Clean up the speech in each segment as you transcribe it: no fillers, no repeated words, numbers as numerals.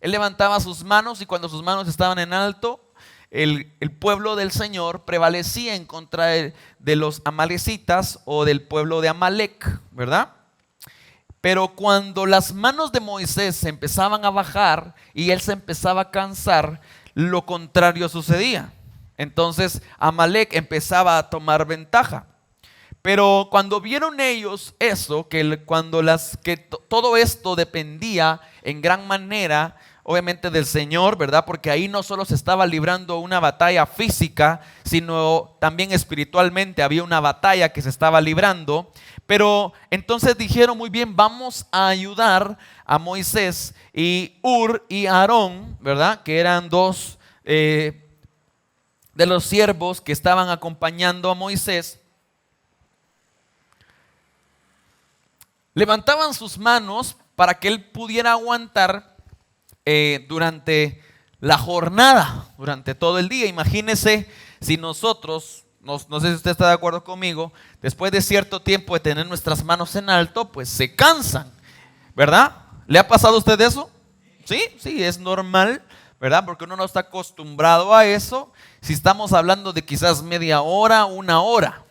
él levantaba sus manos y cuando sus manos estaban en alto, el pueblo del Señor prevalecía en contra de los amalecitas o del pueblo de Amalec, ¿verdad? Pero cuando las manos de Moisés se empezaban a bajar y él se empezaba a cansar, lo contrario sucedía. Entonces Amalec empezaba a tomar ventaja. Pero cuando vieron ellos eso, todo esto dependía en gran manera, obviamente del Señor, ¿verdad? Porque ahí no solo se estaba librando una batalla física, sino también espiritualmente había una batalla que se estaba librando. Pero entonces dijeron, muy bien, vamos a ayudar a Moisés, y Hur y Aarón, ¿verdad? Que eran dos de los siervos que estaban acompañando a Moisés, levantaban sus manos para que él pudiera aguantar durante la jornada, durante todo el día. Imagínese si nosotros, no sé si usted está de acuerdo conmigo, después de cierto tiempo de tener nuestras manos en alto, pues se cansan, ¿verdad? ¿Le ha pasado a usted eso? Sí, es normal, ¿verdad? Porque uno no está acostumbrado a eso. Si estamos hablando de quizás media hora, una hora,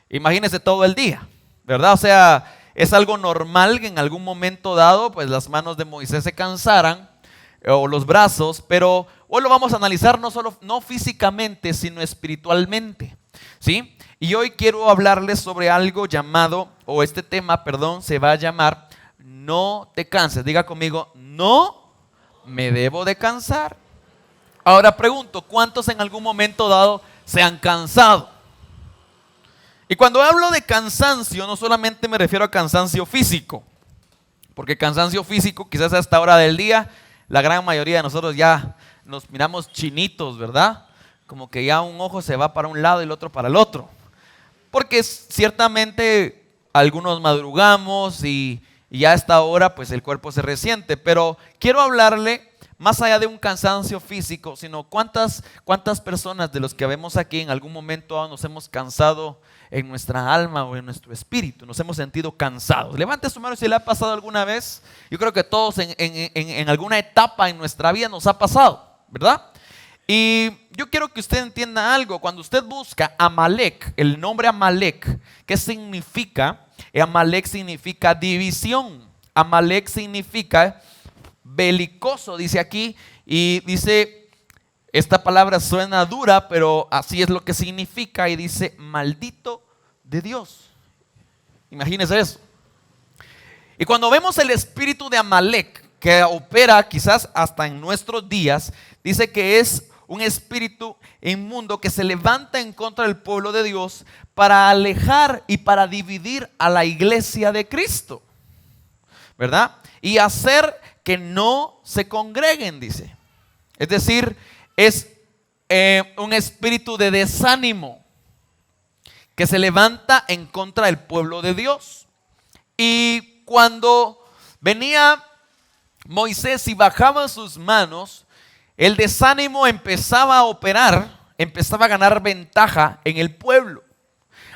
imagínese todo el día, ¿verdad? O sea, es algo normal que en algún momento dado, pues las manos de Moisés se cansaran, o los brazos, pero hoy lo vamos a analizar no físicamente, sino espiritualmente, ¿sí? Y hoy quiero hablarles sobre algo llamado, o este tema, perdón, se va a llamar no te canses. Diga conmigo, no me debo de cansar. Ahora pregunto, ¿cuántos en algún momento dado se han cansado? Y cuando hablo de cansancio, no solamente me refiero a cansancio físico, porque cansancio físico quizás a esta hora del día, la gran mayoría de nosotros ya nos miramos chinitos, ¿verdad? Como que ya un ojo se va para un lado y el otro para el otro. Porque ciertamente algunos madrugamos y ya a esta hora pues el cuerpo se resiente. Pero quiero hablarle más allá de un cansancio físico, sino cuántas personas de los que vemos aquí en algún momento nos hemos cansado en nuestra alma o en nuestro espíritu, nos hemos sentido cansados. Levante su mano si le ha pasado alguna vez. Yo creo que todos en alguna etapa en nuestra vida nos ha pasado, ¿verdad? Y yo quiero que usted entienda algo. Cuando usted busca Amalec, el nombre Amalec, ¿qué significa? Amalec significa división. Amalec significa belicoso, dice aquí, y dice, esta palabra suena dura, pero así es lo que significa, y dice maldito de Dios. Imagínese eso. Y cuando vemos el espíritu de Amalec, que opera quizás hasta en nuestros días, dice que es un espíritu inmundo que se levanta en contra del pueblo de Dios para alejar y para dividir a la iglesia de Cristo, ¿verdad? Y hacer que no se congreguen, dice. Es decir, es un espíritu de desánimo que se levanta en contra del pueblo de Dios. Y cuando venía Moisés y bajaba sus manos, el desánimo empezaba a operar, empezaba a ganar ventaja en el pueblo.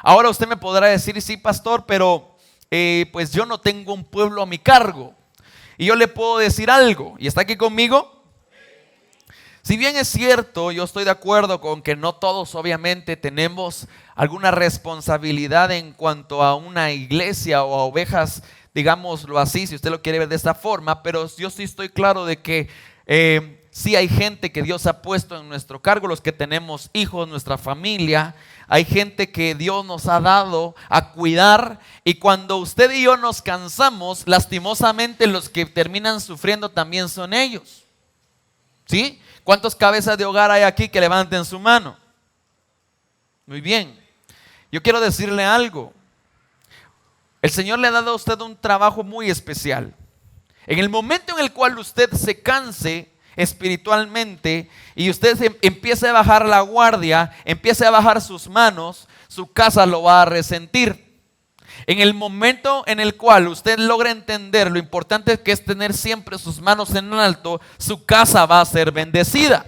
Ahora usted me podrá decir, sí, pastor, pero pues yo no tengo un pueblo a mi cargo. Y yo le puedo decir algo, ¿y está aquí conmigo? Si bien es cierto, yo estoy de acuerdo con que no todos obviamente tenemos alguna responsabilidad en cuanto a una iglesia o a ovejas, digámoslo así, si usted lo quiere ver de esta forma, pero yo sí estoy claro de que sí hay gente que Dios ha puesto en nuestro cargo, los que tenemos hijos, nuestra familia, hay gente que Dios nos ha dado a cuidar, y cuando usted y yo nos cansamos, lastimosamente los que terminan sufriendo también son ellos, ¿sí? ¿Cuántos cabezas de hogar hay aquí que levanten su mano? Muy bien, yo quiero decirle algo. El Señor le ha dado a usted un trabajo muy especial. En el momento en el cual usted se canse espiritualmente y usted empiece a bajar la guardia, empiece a bajar sus manos, su casa lo va a resentir. En el momento en el cual usted logra entender lo importante que es tener siempre sus manos en alto, su casa va a ser bendecida.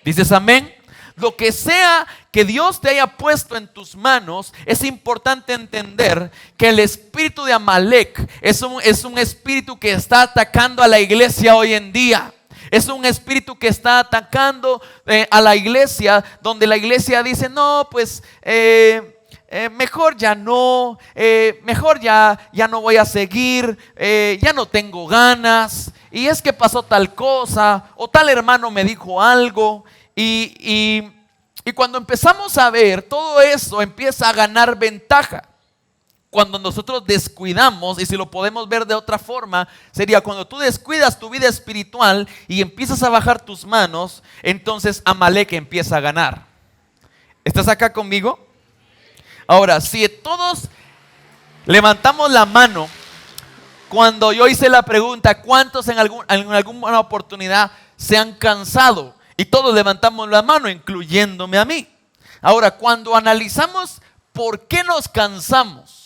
¿Dices amén? lo que sea que Dios te haya puesto en tus manos, es importante entender que el espíritu de Amalek es un espíritu que está atacando a la iglesia hoy en día. Es un espíritu que está atacando a la iglesia, donde la iglesia dice, no, pues mejor ya no, mejor ya no voy a seguir, ya no tengo ganas, y es que pasó tal cosa, o tal hermano me dijo algo, y cuando empezamos a ver, todo eso empieza a ganar ventaja. Cuando nosotros descuidamos, y si lo podemos ver de otra forma, sería cuando tú descuidas tu vida espiritual y empiezas a bajar tus manos, entonces Amalek empieza a ganar. ¿Estás acá conmigo? Ahora, si todos levantamos la mano, cuando yo hice la pregunta, ¿cuántos en alguna oportunidad se han cansado? Y todos levantamos la mano, incluyéndome a mí. Ahora, cuando analizamos por qué nos cansamos,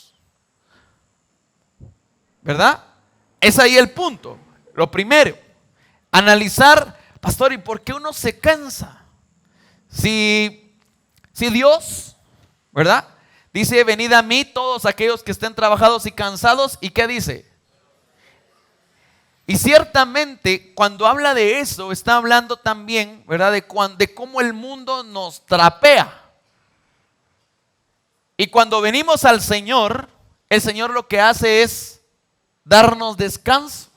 ¿verdad? Es ahí el punto. Lo primero, analizar, pastor, ¿y por qué uno se cansa? Si Dios, ¿verdad? Dice, venid a mí todos aquellos que estén trabajados y cansados. ¿Y qué dice? Y ciertamente cuando habla de eso, está hablando también, ¿verdad? De cómo el mundo nos trapea. Y cuando venimos al Señor, el Señor lo que hace es darnos descanso.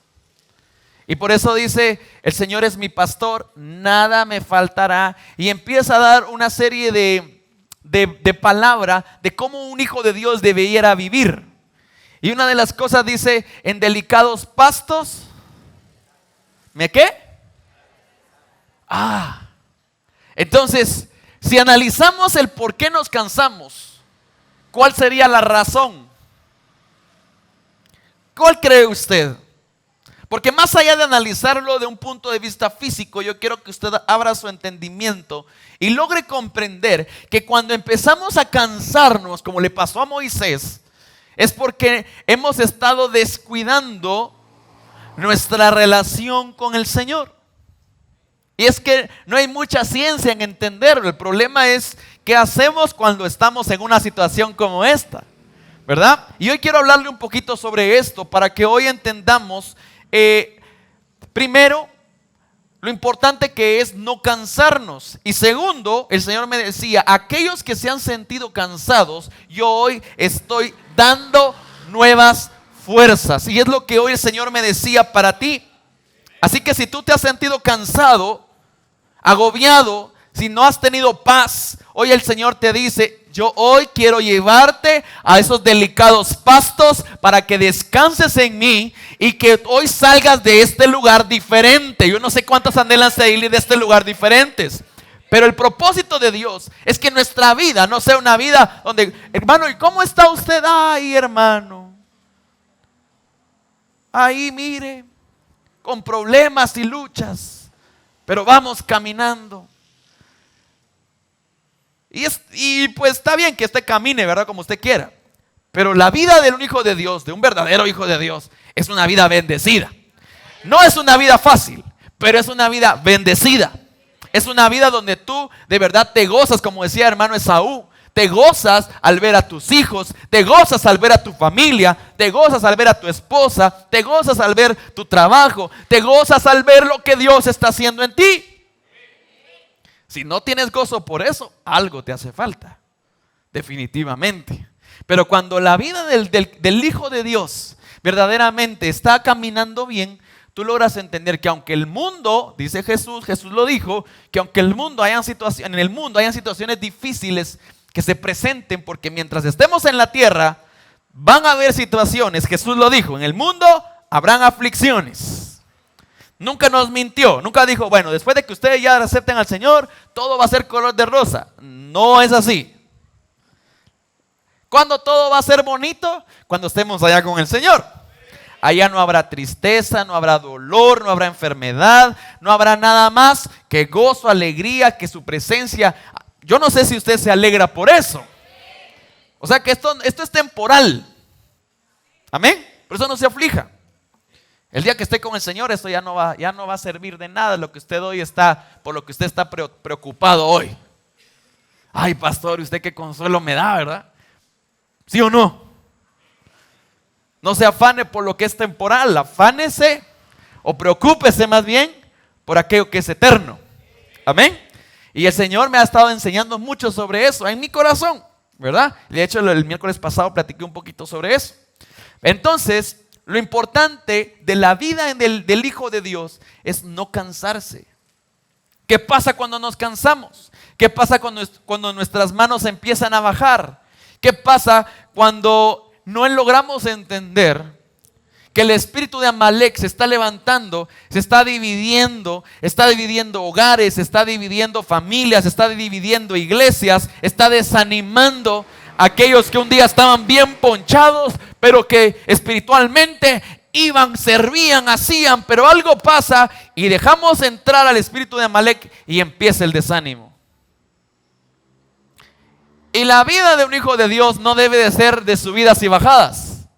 Y por eso dice, el Señor es mi pastor, nada me faltará. Y empieza a dar una serie de palabras de cómo un hijo de Dios debiera vivir. Y una de las cosas dice, en delicados pastos, ¿me qué? Entonces, si analizamos el por qué nos cansamos, ¿cuál sería la razón? ¿Cuál cree usted? Porque más allá de analizarlo de un punto de vista físico, yo quiero que usted abra su entendimiento y logre comprender que cuando empezamos a cansarnos, como le pasó a Moisés, es porque hemos estado descuidando nuestra relación con el Señor. Y es que no hay mucha ciencia en entenderlo. El problema es qué hacemos cuando estamos en una situación como esta, ¿verdad? Y hoy quiero hablarle un poquito sobre esto para que hoy entendamos, primero, lo importante que es no cansarnos. Y segundo, el Señor me decía, aquellos que se han sentido cansados, yo hoy estoy dando nuevas fuerzas. Y es lo que hoy el Señor me decía para ti. Así que si tú te has sentido cansado, agobiado, si no has tenido paz, hoy el Señor te dice, yo hoy quiero llevarte a esos delicados pastos para que descanses en mí y que hoy salgas de este lugar diferente. Yo no sé cuántos anhelan salir de este lugar diferentes, pero el propósito de Dios es que nuestra vida no sea una vida donde, hermano, ¿y cómo está usted? Ay, hermano, ahí mire, con problemas y luchas, pero vamos caminando. Y pues está bien que usted camine, ¿verdad? Como usted quiera. Pero la vida de un hijo de Dios, de un verdadero hijo de Dios, es una vida bendecida. No es una vida fácil, pero es una vida bendecida. Es una vida donde tú de verdad te gozas, como decía hermano Esaú. Te gozas al ver a tus hijos, te gozas al ver a tu familia, te gozas al ver a tu esposa, te gozas al ver tu trabajo, te gozas al ver lo que Dios está haciendo en ti. Si no tienes gozo por eso, algo te hace falta, definitivamente. Pero cuando la vida del Hijo de Dios verdaderamente está caminando bien, tú logras entender que aunque el mundo, dice Jesús lo dijo, que aunque en el mundo hayan situaciones difíciles que se presenten, porque mientras estemos en la tierra, van a haber situaciones, Jesús lo dijo, en el mundo habrán aflicciones. Nunca nos mintió, nunca dijo, bueno, después de que ustedes ya acepten al Señor, todo va a ser color de rosa. No es así. ¿Cuándo todo va a ser bonito? Cuando estemos allá con el Señor. Allá no habrá tristeza, no habrá dolor, no habrá enfermedad, no habrá nada más que gozo, alegría, que su presencia. Yo no sé si usted se alegra por eso. O sea que esto es temporal. Amén. Por eso no se aflija. El día que esté con el Señor, esto ya no va a servir de nada por lo que usted está preocupado hoy. Ay, pastor, ¿y usted qué consuelo me da, verdad? ¿Sí o no? No se afane por lo que es temporal, afánese o preocúpese más bien por aquello que es eterno. Amén. Y el Señor me ha estado enseñando mucho sobre eso en mi corazón, ¿verdad? De hecho, el miércoles pasado platiqué un poquito sobre eso. Entonces, lo importante de la vida del Hijo de Dios es no cansarse. ¿Qué pasa cuando nos cansamos? ¿Qué pasa cuando nuestras manos empiezan a bajar? ¿Qué pasa cuando no logramos entender que el espíritu de Amalek se está levantando, se está dividiendo hogares, está dividiendo familias, está dividiendo iglesias, está desanimando a aquellos que un día estaban bien ponchados, pero que espiritualmente iban, servían, hacían, pero algo pasa y dejamos entrar al espíritu de Amalek y empieza el desánimo. Y la vida de un hijo de Dios no debe de ser de subidas y bajadas.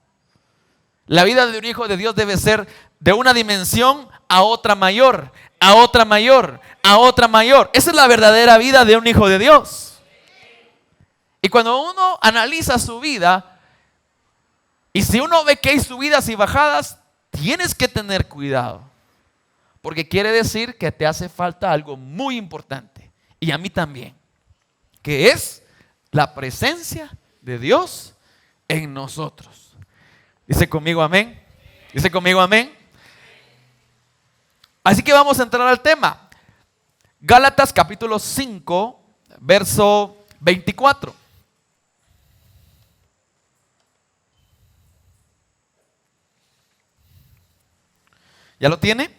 La vida de un hijo de Dios debe ser de una dimensión a otra mayor, a otra mayor, a otra mayor. Esa es la verdadera vida de un hijo de Dios. Y cuando uno analiza su vida, y si uno ve que hay subidas y bajadas, tienes que tener cuidado. Porque quiere decir que te hace falta algo muy importante. Y a mí también. Que es la presencia de Dios en nosotros. Dice conmigo amén. Dice conmigo amén. Así que vamos a entrar al tema. Gálatas capítulo 5, verso 24. ¿Ya lo tiene?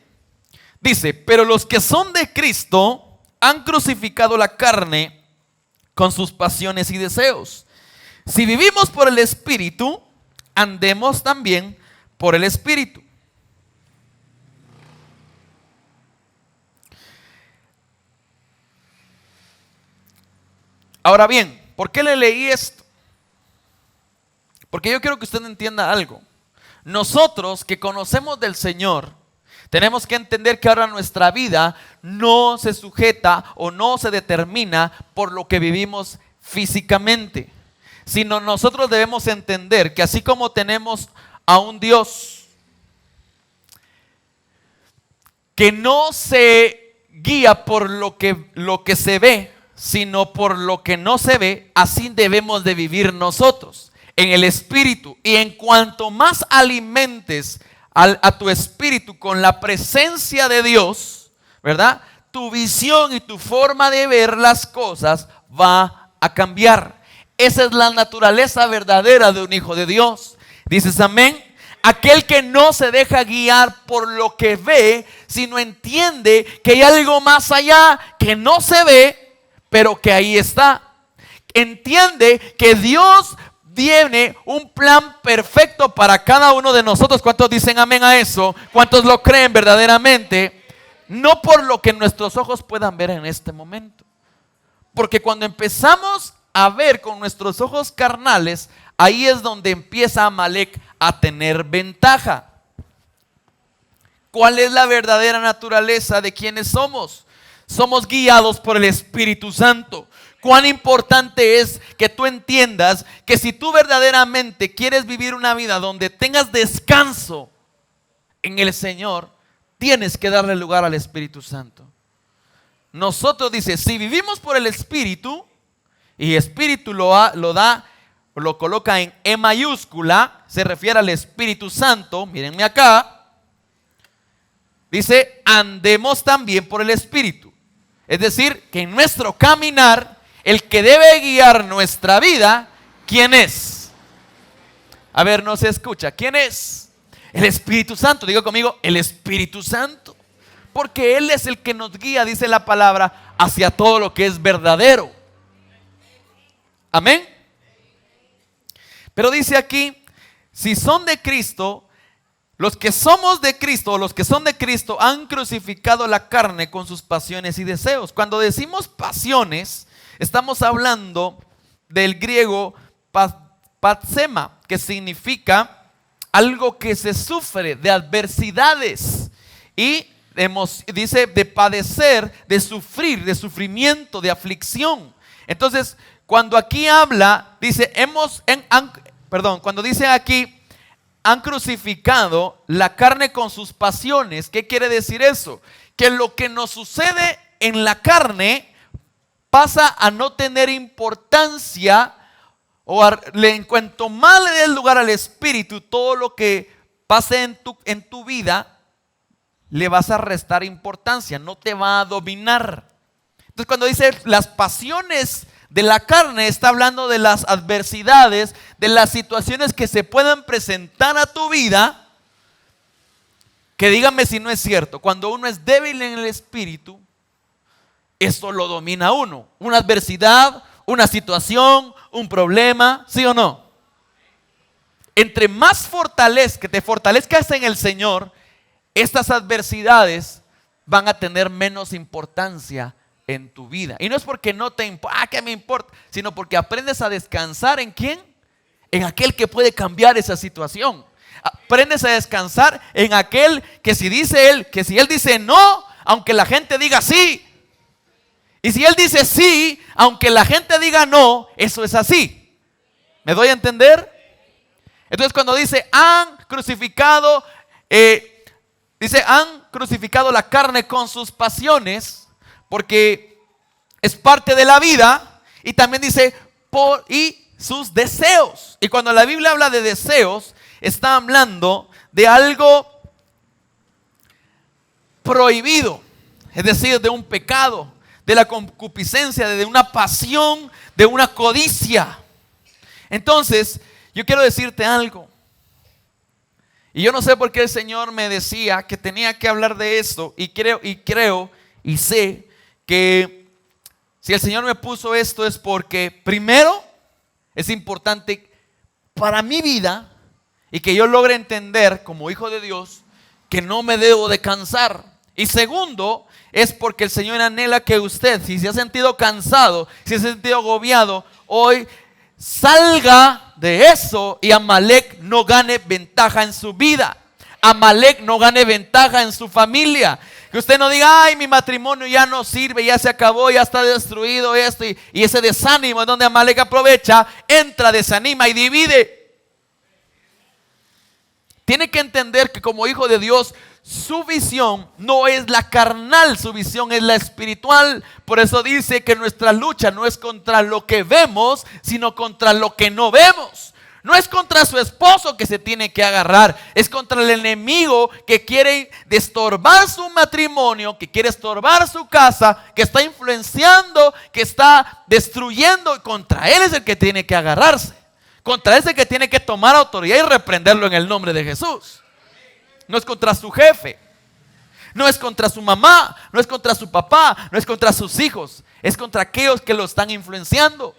Dice, pero los que son de Cristo han crucificado la carne con sus pasiones y deseos. Si vivimos por el Espíritu, andemos también por el Espíritu. Ahora bien, ¿por qué le leí esto? Porque yo quiero que usted entienda algo. Nosotros que conocemos del Señor, tenemos que entender que ahora nuestra vida no se sujeta o no se determina por lo que vivimos físicamente, sino nosotros debemos entender que así como tenemos a un Dios que no se guía por lo que se ve, sino por lo que no se ve, así debemos de vivir nosotros en el Espíritu. Y en cuanto más alimentes a tu espíritu con la presencia de Dios, ¿verdad? Tu visión y tu forma de ver las cosas va a cambiar. Esa es la naturaleza verdadera de un hijo de Dios. ¿Dices amén? Aquel que no se deja guiar por lo que ve, sino entiende que hay algo más allá que no se ve, pero que ahí está. Entiende que Dios tiene un plan perfecto para cada uno de nosotros. ¿Cuántos dicen amén a eso? ¿Cuántos lo creen verdaderamente? No por lo que nuestros ojos puedan ver en este momento. Porque cuando empezamos a ver con nuestros ojos carnales, ahí es donde empieza Amalek a tener ventaja. ¿Cuál es la verdadera naturaleza de quienes somos? Somos guiados por el Espíritu Santo. Cuán importante es que tú entiendas que si tú verdaderamente quieres vivir una vida donde tengas descanso en el Señor, tienes que darle lugar al Espíritu Santo. Nosotros dice, si vivimos por el Espíritu, y Espíritu lo coloca en E mayúscula, se refiere al Espíritu Santo, mírenme acá, dice, andemos también por el Espíritu. Es decir, que en nuestro caminar, el que debe guiar nuestra vida, ¿quién es? A ver, no se escucha. ¿Quién es? El Espíritu Santo. Digo conmigo, el Espíritu Santo. Porque Él es el que nos guía, dice la palabra, hacia todo lo que es verdadero. Amén. Pero dice aquí, si son de Cristo, los que somos de Cristo, o los que son de Cristo, han crucificado la carne con sus pasiones y deseos. Cuando decimos pasiones, estamos hablando del griego patsema, que significa algo que se sufre, de adversidades. Y dice de padecer, de sufrir, de sufrimiento, de aflicción. Entonces, cuando aquí habla, dice, cuando dice aquí, han crucificado la carne con sus pasiones. ¿Qué quiere decir eso? Que lo que nos sucede en la carne pasa a no tener importancia, en cuanto más le des lugar al Espíritu, todo lo que pase en tu vida, le vas a restar importancia, no te va a dominar. Entonces, cuando dice las pasiones de la carne, está hablando de las adversidades, de las situaciones que se puedan presentar a tu vida, que dígame si no es cierto, cuando uno es débil en el espíritu, esto lo domina a uno. Una adversidad, una situación, un problema, ¿sí o no? Entre más que te fortalezcas en el Señor, estas adversidades van a tener menos importancia en tu vida. Y no es porque no te importa, ¿qué me importa? Sino porque aprendes a descansar ¿en quién? En aquel que puede cambiar esa situación. Aprendes a descansar en aquel que si él dice no, aunque la gente diga sí. Y si él dice sí, aunque la gente diga no, eso es así. ¿Me doy a entender? Entonces cuando dice han crucificado la carne con sus pasiones, porque es parte de la vida, y también dice y sus deseos. Y cuando la Biblia habla de deseos, está hablando de algo prohibido, es decir, de un pecado, de la concupiscencia, de una pasión, de una codicia. Entonces, yo quiero decirte algo. Y yo no sé por qué el Señor me decía que tenía que hablar de esto. Y creo y sé que si el Señor me puso esto es porque primero es importante para mi vida y que yo logre entender como hijo de Dios que no me debo de cansar. Y segundo es porque el Señor anhela que usted, si se ha sentido cansado, si se ha sentido agobiado, hoy salga de eso y Amalek no gane ventaja en su vida. Amalek no gane ventaja en su familia. Que usted no diga, ay, mi matrimonio ya no sirve, ya se acabó, ya está destruido esto. Y ese desánimo es donde Amalek aprovecha, entra, desanima y divide. Tiene que entender que como hijo de Dios, su visión no es la carnal, su visión es la espiritual. Por eso dice que nuestra lucha no es contra lo que vemos, sino contra lo que no vemos. No es contra su esposo que se tiene que agarrar, es contra el enemigo que quiere estorbar su matrimonio, que quiere estorbar su casa, que está influenciando, que está destruyendo. Contra él es el que tiene que agarrarse. Contra ese que tiene que tomar autoridad y reprenderlo en el nombre de Jesús. No es contra su jefe, no es contra su mamá, no es contra su papá, no es contra sus hijos, es contra aquellos que lo están influenciando.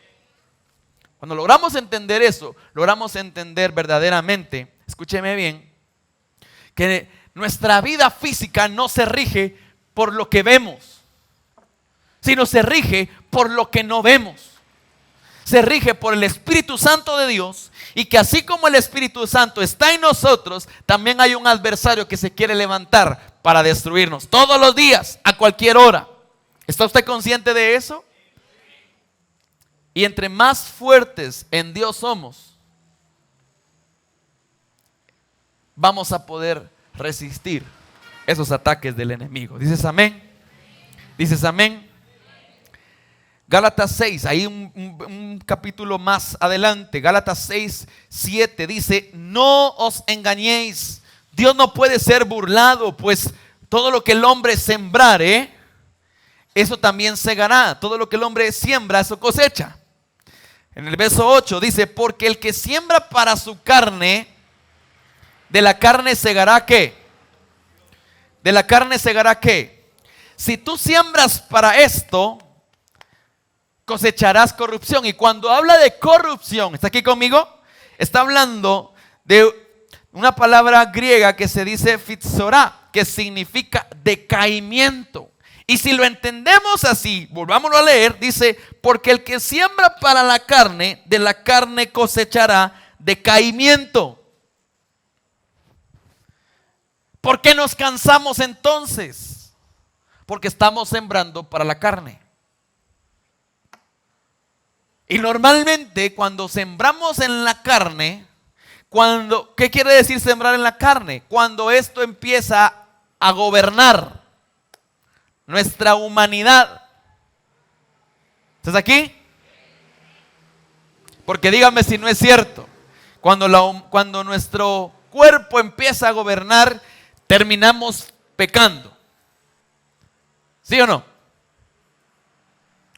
Cuando logramos entender eso, logramos entender verdaderamente, escúcheme bien, que nuestra vida física no se rige por lo que vemos, sino se rige por lo que no vemos. Se rige por el Espíritu Santo de Dios, y que así como el Espíritu Santo está en nosotros, también hay un adversario que se quiere levantar para destruirnos todos los días, a cualquier hora. ¿Está usted consciente de eso? Y entre más fuertes en Dios somos, vamos a poder resistir esos ataques del enemigo. ¿Dices amén? ¿Dices amén? Gálatas 6, ahí un capítulo más adelante, Gálatas 6, 7 dice, no os engañéis, Dios no puede ser burlado, pues todo lo que el hombre sembrare, eso también segará. Todo lo que el hombre siembra, eso cosecha. En el verso 8 dice, porque el que siembra para su carne, de la carne segará ¿qué? De la carne segará ¿qué? Si tú siembras para esto, cosecharás corrupción. Y cuando habla de corrupción, ¿está aquí conmigo? Está hablando de una palabra griega que se dice phthora, que significa decaimiento. Y si lo entendemos así, volvámoslo a leer, dice, porque el que siembra para la carne, de la carne cosechará decaimiento. ¿Por qué nos cansamos entonces? Porque estamos sembrando para la carne. Y normalmente cuando sembramos en la carne, ¿qué quiere decir sembrar en la carne? Cuando esto empieza a gobernar nuestra humanidad. ¿Estás aquí? Porque dígame si no es cierto. Cuando nuestro cuerpo empieza a gobernar, terminamos pecando. ¿Sí o no?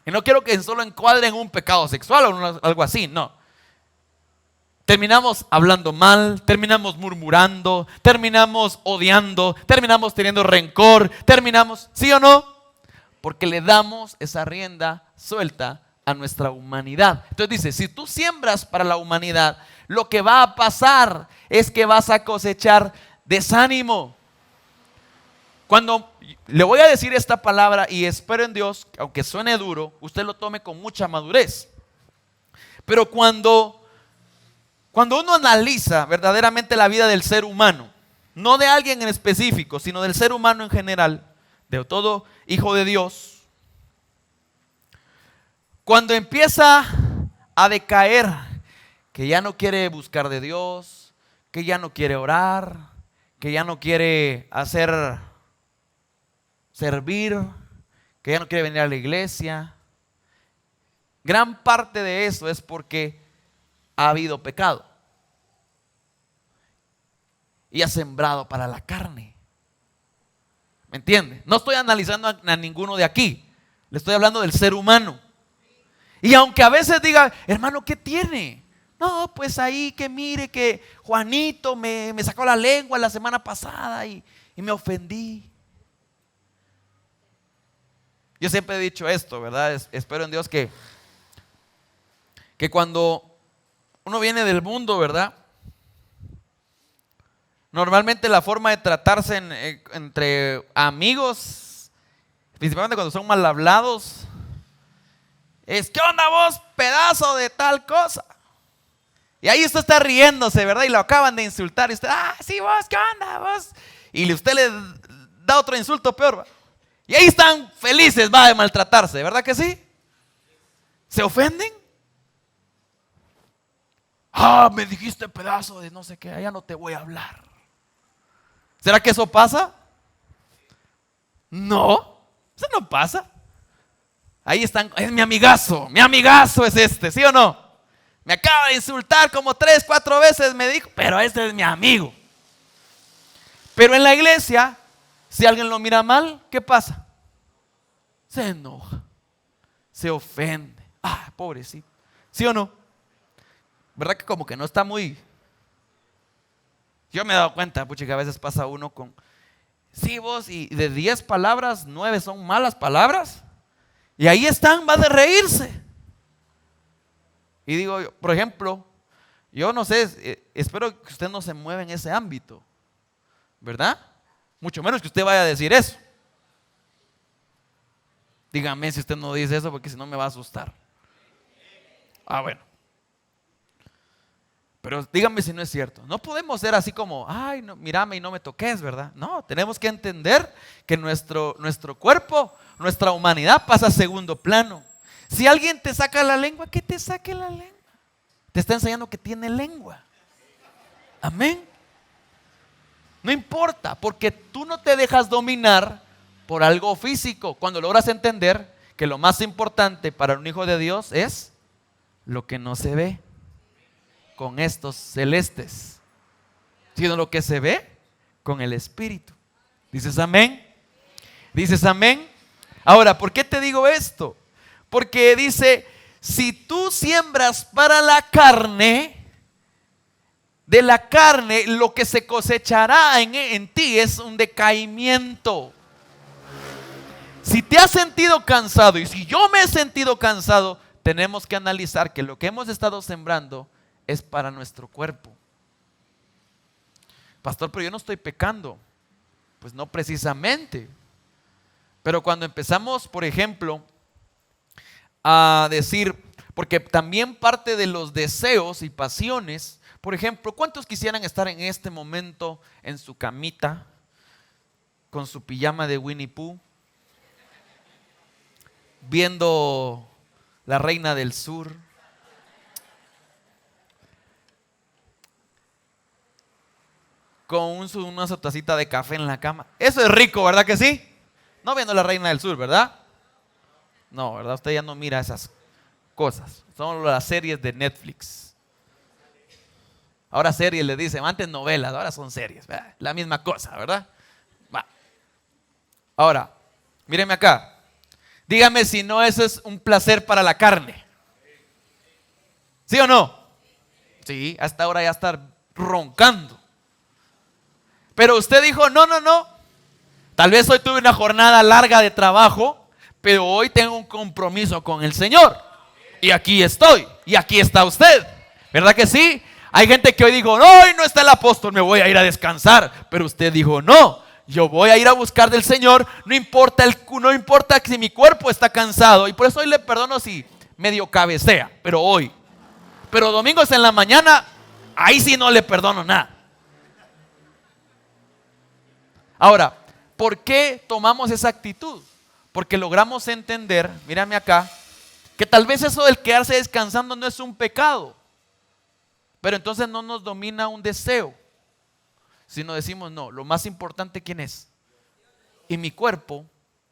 Y no quiero que solo encuadren un pecado sexual o algo así, no. Terminamos hablando mal, terminamos murmurando, terminamos odiando, terminamos teniendo rencor, ¿sí o no? Porque le damos esa rienda suelta a nuestra humanidad. Entonces dice, si tú siembras para la humanidad, lo que va a pasar es que vas a cosechar desánimo. Cuando le voy a decir esta palabra y espero en Dios, aunque suene duro, usted lo tome con mucha madurez. Pero cuando uno analiza verdaderamente la vida del ser humano, no de alguien en específico, sino del ser humano en general, de todo hijo de Dios, cuando empieza a decaer, que ya no quiere buscar de Dios, que ya no quiere orar, que ya no quiere servir, que ya no quiere venir a la iglesia, gran parte de eso es porque ha habido pecado y ha sembrado para la carne. ¿Me entiende? No estoy analizando a ninguno de aquí, le estoy hablando del ser humano. Y aunque a veces diga, hermano, ¿qué tiene? No, pues ahí que mire que Juanito me sacó la lengua la semana pasada y me ofendí. Yo siempre he dicho esto, ¿verdad? Espero en Dios que cuando uno viene del mundo, ¿verdad? Normalmente la forma de tratarse entre amigos, principalmente cuando son mal hablados, es ¿qué onda vos, pedazo de tal cosa? Y ahí usted está riéndose, ¿verdad? Y lo acaban de insultar y usted, sí vos, ¿qué onda vos? Y usted le da otro insulto peor, ¿va? Y ahí están felices, va, de maltratarse, ¿verdad que sí? ¿Se ofenden? Me dijiste pedazo de no sé qué, ya no te voy a hablar. ¿Será que eso pasa? No, eso no pasa. Ahí están, es mi amigazo es este, ¿sí o no? Me acaba de insultar como 3, 4 veces, me dijo, pero este es mi amigo. Pero en la iglesia, si alguien lo mira mal, ¿qué pasa? Se enoja, se ofende. Pobrecito, ¿sí o no? ¿Verdad que como que no está muy? Yo me he dado cuenta, pucha, que a veces pasa uno con, sí vos, y de 10 palabras, 9 son malas palabras. Y ahí están, va de reírse. Y digo, por ejemplo, yo no sé, espero que usted no se mueva en ese ámbito, ¿verdad? Mucho menos que usted vaya a decir eso. Dígame si usted no dice eso, porque si no me va a asustar. Bueno. Pero dígame si no es cierto. No podemos ser así como, no, mírame y no me toques, ¿verdad? No, tenemos que entender que nuestro cuerpo, nuestra humanidad pasa a segundo plano. Si alguien te saca la lengua, que te saque la lengua. Te está enseñando que tiene lengua. Amén. No importa, porque tú no te dejas dominar por algo físico. Cuando logras entender que lo más importante para un hijo de Dios es lo que no se ve con estos celestes, sino lo que se ve con el Espíritu. ¿Dices amén? ¿Dices amén? Ahora, ¿por qué te digo esto? Porque dice, si tú siembras para la carne, de la carne lo que se cosechará en ti es un decaimiento. Si te has sentido cansado y si yo me he sentido cansado, tenemos que analizar que lo que hemos estado sembrando es para nuestro cuerpo. Pastor, pero yo no estoy pecando. Pues no precisamente. Pero cuando empezamos, por ejemplo, a decir, porque también parte de los deseos y pasiones, por ejemplo, ¿cuántos quisieran estar en este momento en su camita con su pijama de Winnie Pooh, viendo La Reina del Sur, con una su tacita de café en la cama. Eso es rico, ¿verdad que sí? No viendo La Reina del Sur, ¿verdad? No, ¿verdad? Usted ya no mira esas cosas. Son las series de Netflix. Ahora series le dicen, antes novelas, ahora son series, ¿verdad? La misma cosa, ¿verdad? Va. Ahora, míreme acá. Dígame si no eso es un placer para la carne. ¿Sí o no? Sí, hasta ahora ya está roncando. Pero usted dijo, no. Tal vez hoy tuve una jornada larga de trabajo, pero hoy tengo un compromiso con el Señor. Y aquí estoy, y aquí está usted. ¿Verdad que sí? Hay gente que hoy dijo, no, hoy no está el apóstol, me voy a ir a descansar. Pero usted dijo, no, yo voy a ir a buscar del Señor, no importa si mi cuerpo está cansado. Y por eso hoy le perdono si medio cabecea, pero hoy. Pero domingos en la mañana, ahí sí no le perdono nada. Ahora, ¿por qué tomamos esa actitud? Porque logramos entender, mírame acá, que tal vez eso del quedarse descansando no es un pecado. Pero entonces no nos domina un deseo, sino decimos, no, lo más importante, ¿quién es? Y mi cuerpo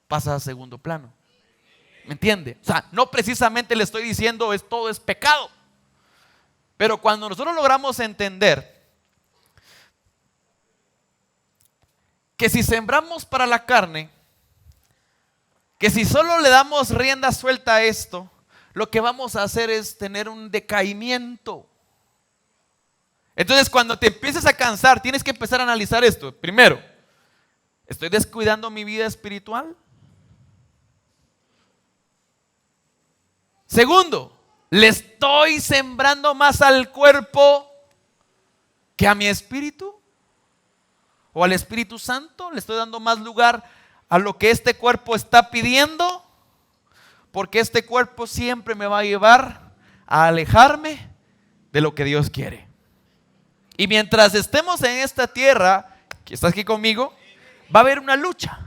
pasa a segundo plano. ¿Me entiende? O sea, no precisamente le estoy diciendo todo es pecado. Pero cuando nosotros logramos entender que si sembramos para la carne, que si solo le damos rienda suelta a esto, lo que vamos a hacer es tener un decaimiento. Entonces, cuando te empieces a cansar, tienes que empezar a analizar esto. Primero, ¿estoy descuidando mi vida espiritual? Segundo, ¿le estoy sembrando más al cuerpo que a mi espíritu? ¿O al Espíritu Santo? ¿Le estoy dando más lugar a lo que este cuerpo está pidiendo? Porque este cuerpo siempre me va a llevar a alejarme de lo que Dios quiere. Y mientras estemos en esta tierra, que estás aquí conmigo, va a haber una lucha.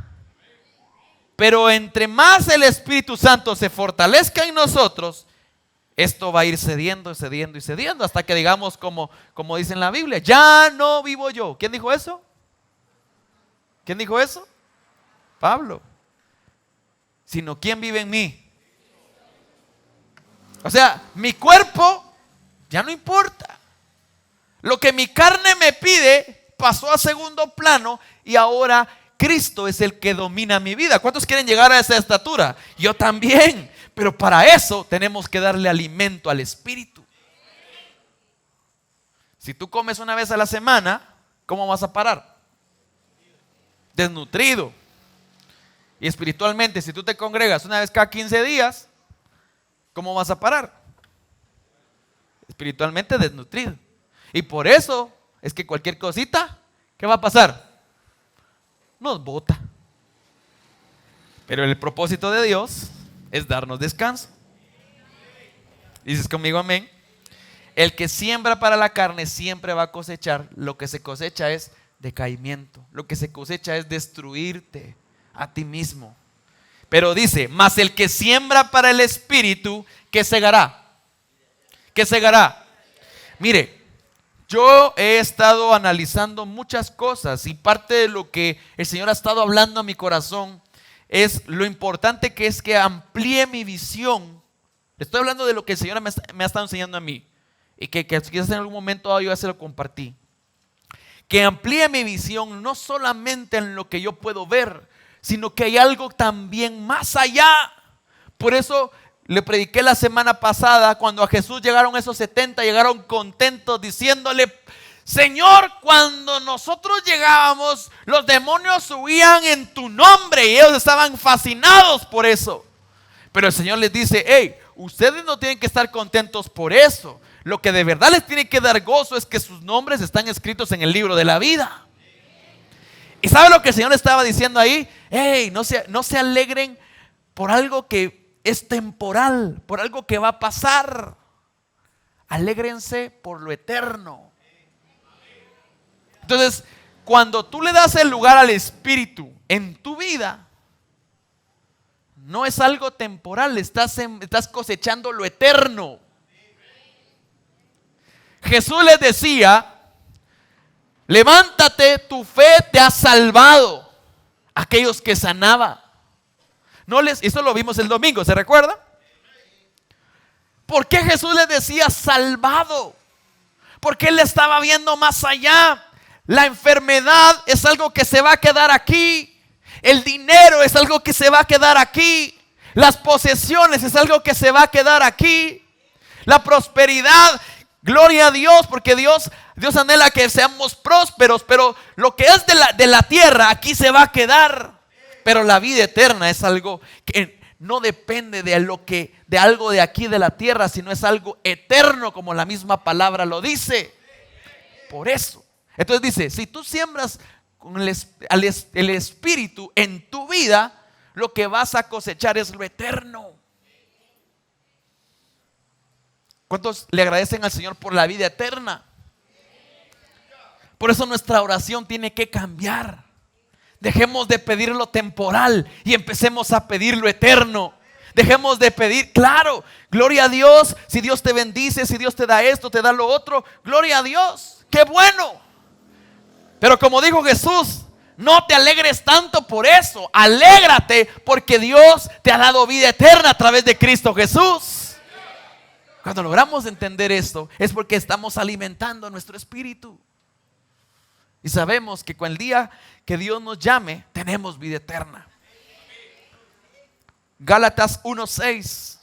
Pero entre más el Espíritu Santo se fortalezca en nosotros, esto va a ir cediendo hasta que digamos como dice en la Biblia, ya no vivo yo. ¿Quién dijo eso? ¿Quién dijo eso? Pablo. Sino ¿quién vive en mí? O sea, mi cuerpo ya no importa. Lo que mi carne me pide pasó a segundo plano y ahora Cristo es el que domina mi vida. ¿Cuántos quieren llegar a esa estatura? Yo también. Pero para eso tenemos que darle alimento al espíritu. Si tú comes una vez a la semana, ¿cómo vas a parar? Desnutrido. Y espiritualmente, si tú te congregas una vez cada 15 días, ¿cómo vas a parar? Espiritualmente desnutrido. Y por eso es que cualquier cosita, ¿qué va a pasar? Nos bota. Pero el propósito de Dios es darnos descanso. ¿Dices conmigo amén? El que siembra para la carne siempre va a cosechar. Lo que se cosecha es decaimiento. Lo que se cosecha es destruirte a ti mismo. Pero dice, mas el que siembra para el espíritu, ¿qué segará? ¿Qué segará? Mire, yo he estado analizando muchas cosas y parte de lo que el Señor ha estado hablando a mi corazón es lo importante que es que amplíe mi visión. Estoy hablando de lo que el Señor me ha estado enseñando a mí y que quizás en algún momento yo ya se lo compartí. Que amplíe mi visión no solamente en lo que yo puedo ver, sino que hay algo también más allá. Por eso le prediqué la semana pasada, cuando a Jesús llegaron esos 70, llegaron contentos diciéndole, Señor, cuando nosotros llegábamos, los demonios huían en tu nombre y ellos estaban fascinados por eso. Pero el Señor les dice, hey, ustedes no tienen que estar contentos por eso. Lo que de verdad les tiene que dar gozo es que sus nombres están escritos en el libro de la vida. ¿Y sabe lo que el Señor estaba diciendo ahí? Hey, no se alegren por algo que es temporal, por algo que va a pasar. Alégrense por lo eterno. Entonces, cuando tú le das el lugar al Espíritu en tu vida, no es algo temporal, estás cosechando lo eterno. Jesús les decía Levántate, tu fe te ha salvado. Aquellos que sanaba. Eso lo vimos el domingo, ¿se recuerda? ¿Por qué Jesús les decía salvado? Porque Él estaba viendo más allá. La enfermedad es algo que se va a quedar aquí. El dinero es algo que se va a quedar aquí. Las posesiones es algo que se va a quedar aquí. La prosperidad, gloria a Dios, porque Dios anhela que seamos prósperos, pero lo que es de la tierra aquí se va a quedar. Pero la vida eterna es algo que no depende de algo de aquí de la tierra, sino es algo eterno, como la misma palabra lo dice. Por eso. Entonces dice, si tú siembras con el Espíritu en tu vida, lo que vas a cosechar es lo eterno. ¿Cuántos le agradecen al Señor por la vida eterna? Por eso nuestra oración tiene que cambiar. Dejemos de pedir lo temporal y empecemos a pedir lo eterno. Dejemos de pedir, claro, gloria a Dios, si Dios te bendice, si Dios te da esto, te da lo otro, gloria a Dios, qué bueno. Pero como dijo Jesús, no te alegres tanto por eso, alégrate porque Dios te ha dado vida eterna a través de Cristo Jesús. Cuando logramos entender esto, es porque estamos alimentando nuestro espíritu. Y sabemos que con el día que Dios nos llame, tenemos vida eterna. Gálatas 1:6.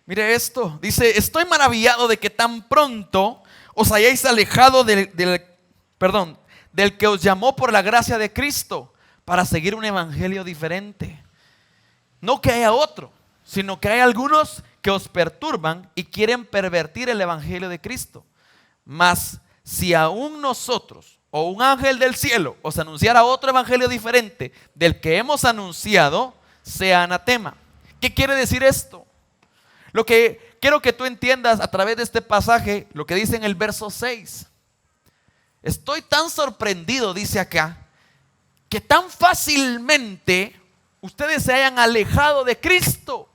Mire esto, dice, estoy maravillado de que tan pronto os hayáis alejado del que os llamó por la gracia de Cristo para seguir un evangelio diferente. No que haya otro, sino que hay algunos que os perturban y quieren pervertir el evangelio de Cristo. Mas si aún nosotros o un ángel del cielo os anunciara otro evangelio diferente del que hemos anunciado, sea anatema. ¿Qué quiere decir esto? Lo que quiero que tú entiendas a través de este pasaje, lo que dice en el verso 6. Estoy tan sorprendido, dice acá, que tan fácilmente ustedes se hayan alejado de Cristo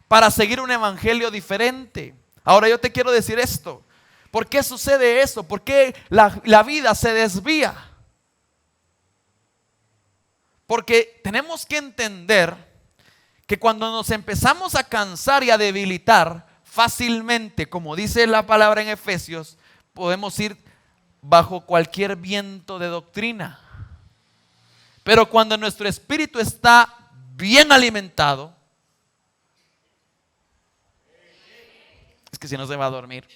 para seguir un evangelio diferente. Ahora yo te quiero decir esto. ¿Por qué sucede eso? ¿Por qué la vida se desvía? Porque tenemos que entender que cuando nos empezamos a cansar y a debilitar fácilmente, como dice la palabra en Efesios, podemos ir bajo cualquier viento de doctrina. Pero cuando nuestro espíritu está bien alimentado, es que si no se va a dormir.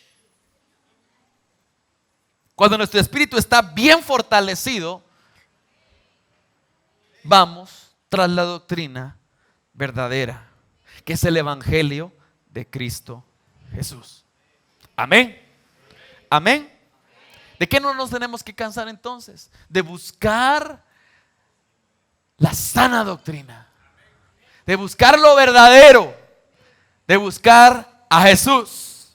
Cuando nuestro espíritu está bien fortalecido, vamos tras la doctrina verdadera, que es el evangelio de Cristo Jesús. Amén. Amén. ¿De qué no nos tenemos que cansar entonces? De buscar la sana doctrina, de buscar lo verdadero, de buscar a Jesús,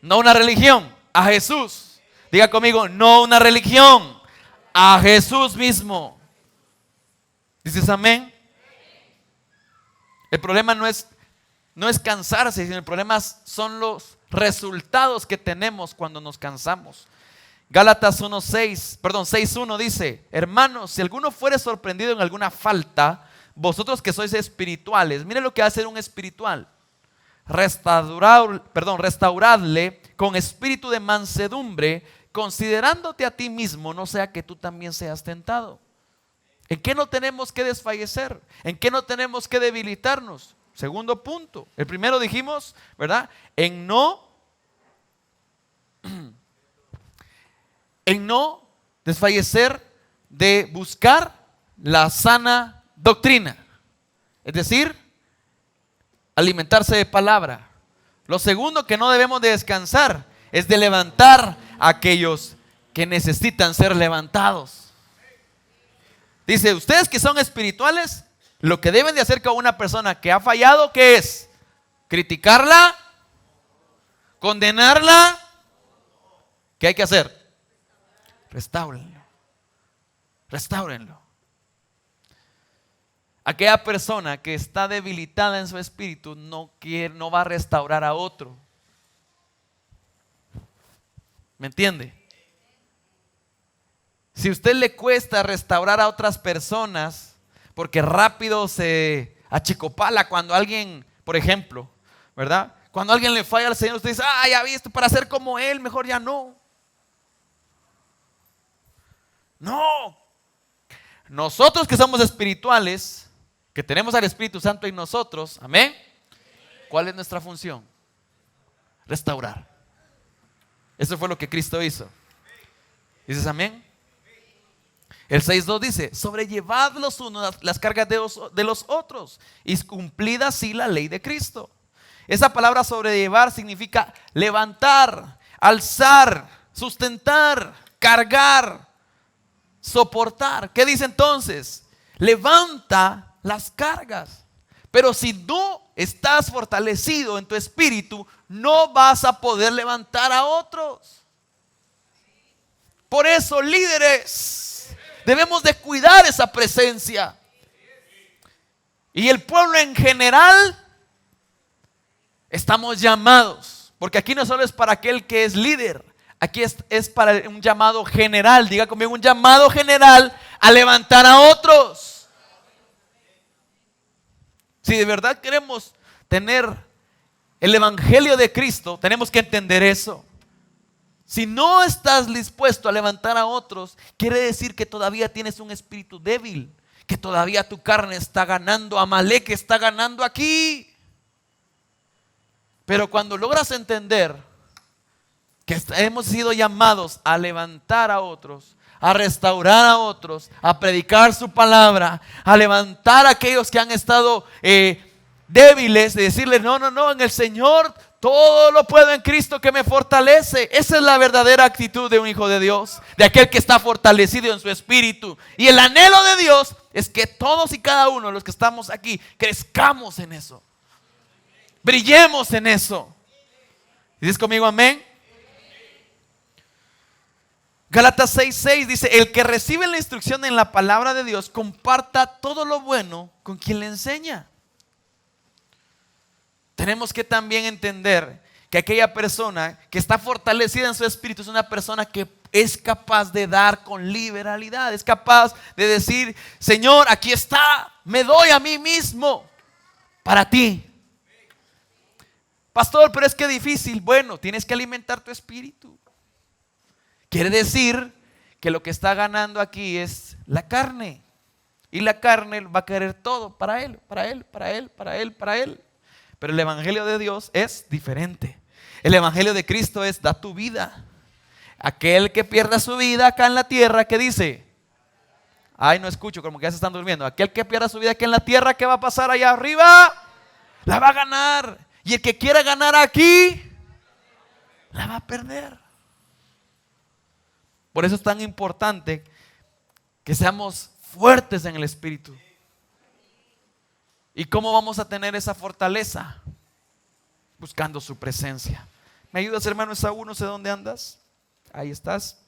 no una religión, a Jesús. Diga conmigo, no una religión, a Jesús mismo. ¿Dices amén? El problema no es cansarse, sino el problema son los resultados que tenemos cuando nos cansamos. Gálatas 6:1 dice: hermanos, si alguno fuere sorprendido en alguna falta, vosotros que sois espirituales, mire lo que hace un espiritual. Restauradle con espíritu de mansedumbre, considerándote a ti mismo, no sea que tú también seas tentado. ¿En qué no tenemos que desfallecer? ¿En qué no tenemos que debilitarnos? Segundo punto. El primero dijimos, ¿verdad? En no desfallecer de buscar la sana doctrina. Es decir, alimentarse de palabra. Lo segundo que no debemos de descansar es de levantar a aquellos que necesitan ser levantados. Dice, ustedes que son espirituales, lo que deben de hacer con una persona que ha fallado, ¿qué es? Criticarla, condenarla. ¿Qué hay que hacer? Restáurenlo. Restáurenlo. Aquella persona que está debilitada en su espíritu no va a restaurar a otro. ¿Me entiende? Si a usted le cuesta restaurar a otras personas, porque rápido se achicopala cuando alguien, por ejemplo, ¿verdad? Cuando alguien le falla al Señor, usted dice, ya viste, para ser como Él, mejor ya no. No. Nosotros que somos espirituales, que tenemos al Espíritu Santo en nosotros, amén. ¿Cuál es nuestra función? Restaurar. Eso fue lo que Cristo hizo. ¿Dices amén? El 6.2 dice, sobrellevad los unos las cargas de los otros y cumplid así la ley de Cristo. Esa palabra sobrellevar significa levantar, alzar, sustentar, cargar, soportar. ¿Qué dice entonces? Levanta las cargas. Pero si no estás fortalecido en tu espíritu, no vas a poder levantar a otros. Por eso, líderes, debemos de cuidar esa presencia. Y el pueblo en general, estamos llamados, porque aquí no solo es para aquel que es líder, aquí es para un llamado general. Diga conmigo, un llamado general a levantar a otros. Si de verdad queremos tener el evangelio de Cristo, tenemos que entender eso. Si no estás dispuesto a levantar a otros, quiere decir que todavía tienes un espíritu débil, que todavía tu carne está ganando, Amalek está ganando aquí. Pero cuando logras entender que hemos sido llamados a levantar a otros, a restaurar a otros, a predicar su palabra, a levantar a aquellos que han estado débiles, de decirles, no, en el Señor todo lo puedo en Cristo que me fortalece. Esa es la verdadera actitud de un hijo de Dios, de aquel que está fortalecido en su espíritu. Y el anhelo de Dios es que todos y cada uno de los que estamos aquí crezcamos en eso, brillemos en eso. ¿Dices conmigo amén? Gálatas 6:6 dice, el que recibe la instrucción en la palabra de Dios, comparta todo lo bueno con quien le enseña. Tenemos que también entender que aquella persona que está fortalecida en su espíritu es una persona que es capaz de dar con liberalidad, es capaz de decir, Señor, aquí está, me doy a mí mismo para ti. Pastor, pero es que difícil. Bueno, tienes que alimentar tu espíritu. Quiere decir que lo que está ganando aquí es la carne. Y la carne va a querer todo para él, para él, para él, para él, para él. Pero el evangelio de Dios es diferente. El evangelio de Cristo es, da tu vida. Aquel que pierda su vida acá en la tierra, ¿qué dice? Ay, no escucho, como que ya se están durmiendo. Aquel que pierda su vida aquí en la tierra, ¿qué va a pasar allá arriba? La va a ganar. Y el que quiera ganar aquí, la va a perder. Por eso es tan importante que seamos fuertes en el espíritu. ¿Y cómo vamos a tener esa fortaleza? Buscando su presencia. ¿Me ayudas, hermano Esaú? No sé dónde andas. Ahí estás.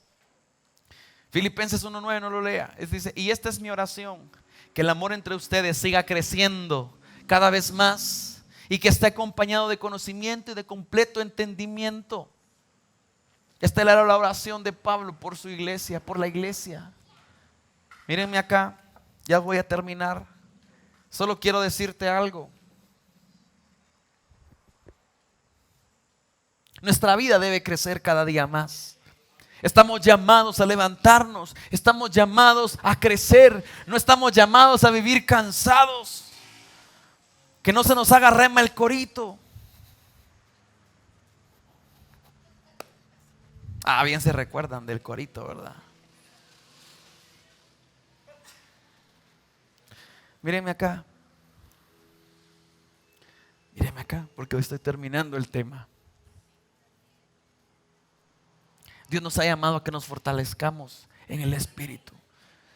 Filipenses 1:9, no lo lea. Dice, y esta es mi oración, que el amor entre ustedes siga creciendo cada vez más y que esté acompañado de conocimiento y de completo entendimiento. Esta era la oración de Pablo por su iglesia, por la iglesia. Mírenme acá, ya voy a terminar. Solo quiero decirte algo. Nuestra vida debe crecer cada día más. Estamos llamados a levantarnos, estamos llamados a crecer, no estamos llamados a vivir cansados. Que no se nos haga rema el corito. Bien se recuerdan del corito, ¿verdad? Mírenme acá. Mírenme acá, porque hoy estoy terminando el tema. Dios nos ha llamado a que nos fortalezcamos en el espíritu.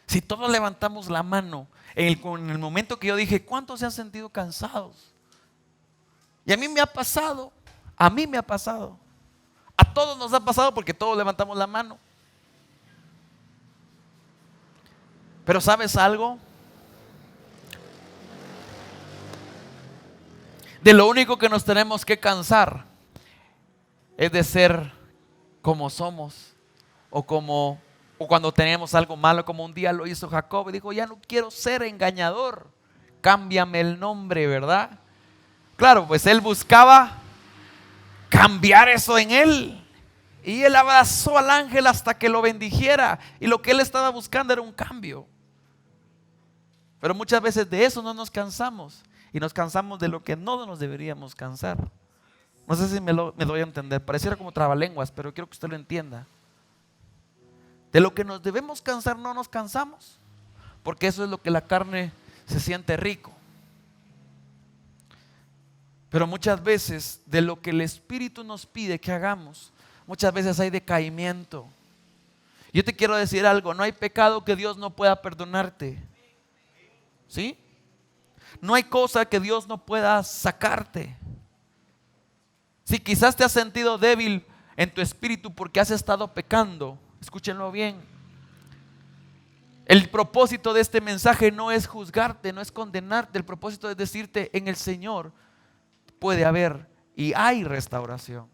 Si todos levantamos la mano en el momento que yo dije, ¿cuántos se han sentido cansados? Y a mí me ha pasado. A todos nos ha pasado porque todos levantamos la mano. Pero ¿sabes algo? De lo único que nos tenemos que cansar es de ser como somos, o cuando tenemos algo malo, como un día lo hizo Jacob y dijo: ya no quiero ser engañador, cámbiame el nombre, ¿verdad? Claro, pues él buscaba cambiar eso en él. Y él abrazó al ángel hasta que lo bendijera. Y lo que él estaba buscando era un cambio. Pero muchas veces de eso no nos cansamos. Y nos cansamos de lo que no nos deberíamos cansar. No sé si me doy a entender. Pareciera como trabalenguas, pero quiero que usted lo entienda. De lo que nos debemos cansar no nos cansamos. Porque eso es lo que la carne se siente rico. Pero muchas veces de lo que el Espíritu nos pide que hagamos, muchas veces hay decaimiento. Yo te quiero decir algo: no hay pecado que Dios no pueda perdonarte. ¿Sí? No hay cosa que Dios no pueda sacarte. Si quizás te has sentido débil en tu espíritu porque has estado pecando, escúchenlo bien. El propósito de este mensaje no es juzgarte, no es condenarte. El propósito es decirte: en el Señor puede haber y hay restauración.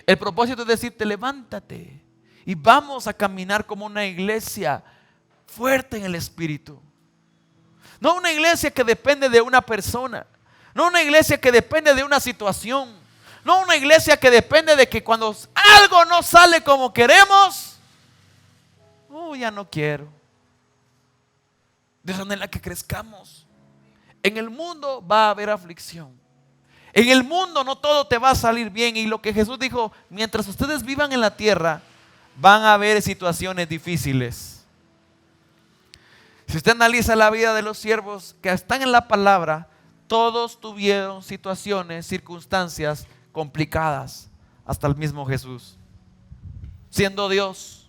El propósito es decirte: levántate y vamos a caminar como una iglesia fuerte en el espíritu. No una iglesia que depende de una persona, no una iglesia que depende de una situación, no una iglesia que depende de que cuando algo no sale como queremos, ya no quiero. Dios anhela que crezcamos. En el mundo va a haber aflicción. En el mundo no todo te va a salir bien. Y lo que Jesús dijo: mientras ustedes vivan en la tierra, van a haber situaciones difíciles. Si usted analiza la vida de los siervos que están en la palabra, todos tuvieron situaciones, circunstancias complicadas. Hasta el mismo Jesús, siendo Dios,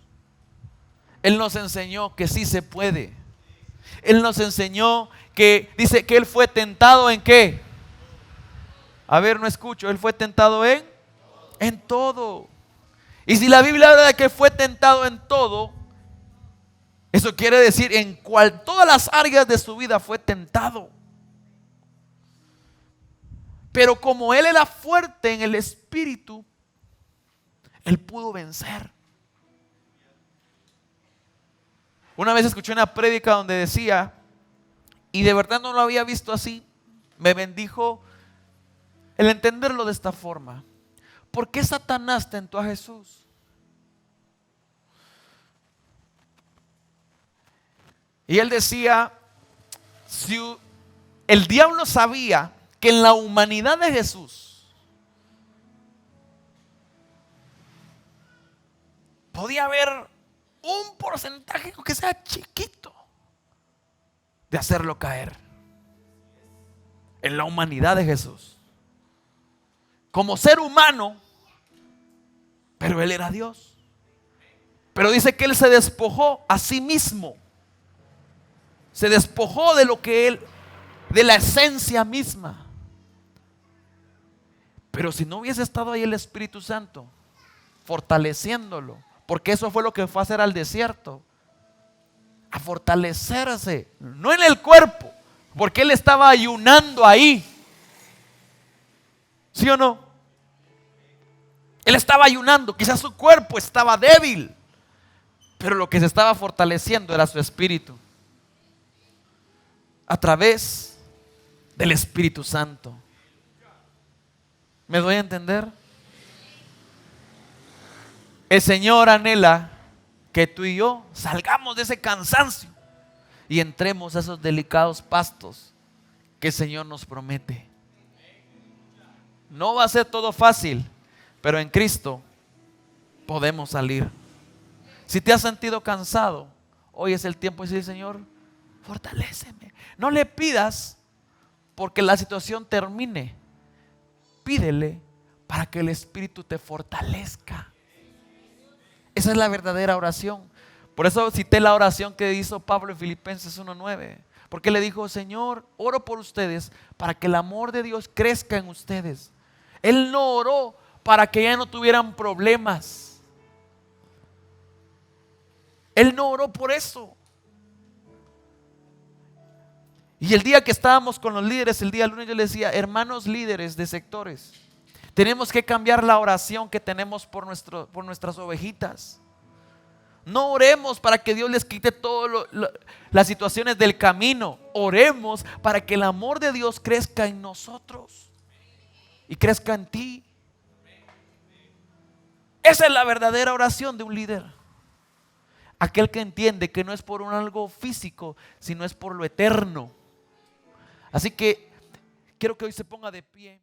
Él nos enseñó que sí se puede. Él nos enseñó que dice que Él fue tentado ¿en qué? A ver, no escucho. Él fue tentado en todo. Y si la Biblia habla de que fue tentado en todo, eso quiere decir en todas las áreas de su vida fue tentado. Pero como Él era fuerte en el espíritu, Él pudo vencer. Una vez escuché una prédica donde decía, y de verdad no lo había visto así, me bendijo el entenderlo de esta forma: ¿por qué Satanás tentó a Jesús? Y él decía: si el diablo sabía que en la humanidad de Jesús podía haber un porcentaje que sea chiquito de hacerlo caer en la humanidad de Jesús como ser humano, pero Él era Dios. Pero dice que Él se despojó a sí mismo, se despojó de lo que Él, de la esencia misma. Pero si no hubiese estado ahí el Espíritu Santo fortaleciéndolo, porque eso fue lo que fue a hacer al desierto, a fortalecerse, no en el cuerpo, porque Él estaba ayunando ahí. ¿Sí o no? Él estaba ayunando, quizás su cuerpo estaba débil, pero lo que se estaba fortaleciendo era su espíritu, a través del Espíritu Santo. ¿Me doy a entender? El Señor anhela que tú y yo salgamos de ese cansancio y entremos a esos delicados pastos que el Señor nos promete. No va a ser todo fácil, pero en Cristo podemos salir. Si te has sentido cansado, hoy es el tiempo de decir: Señor, fortaléceme. No le pidas porque la situación termine. Pídele para que el Espíritu te fortalezca. Esa es la verdadera oración. Por eso cité la oración que hizo Pablo en Filipenses 1:9. Porque le dijo: Señor, oro por ustedes para que el amor de Dios crezca en ustedes. Él no oró para que ya no tuvieran problemas. Él no oró por eso. Y el día que estábamos con los líderes, el día lunes, yo les decía, hermanos líderes de sectores, tenemos que cambiar la oración que tenemos por nuestras ovejitas. No oremos para que Dios les quite todas las situaciones del camino. Oremos para que el amor de Dios crezca en nosotros y crezca en ti. Esa es la verdadera oración de un líder. Aquel que entiende que no es por algo físico, sino es por lo eterno. Así que quiero que hoy se ponga de pie.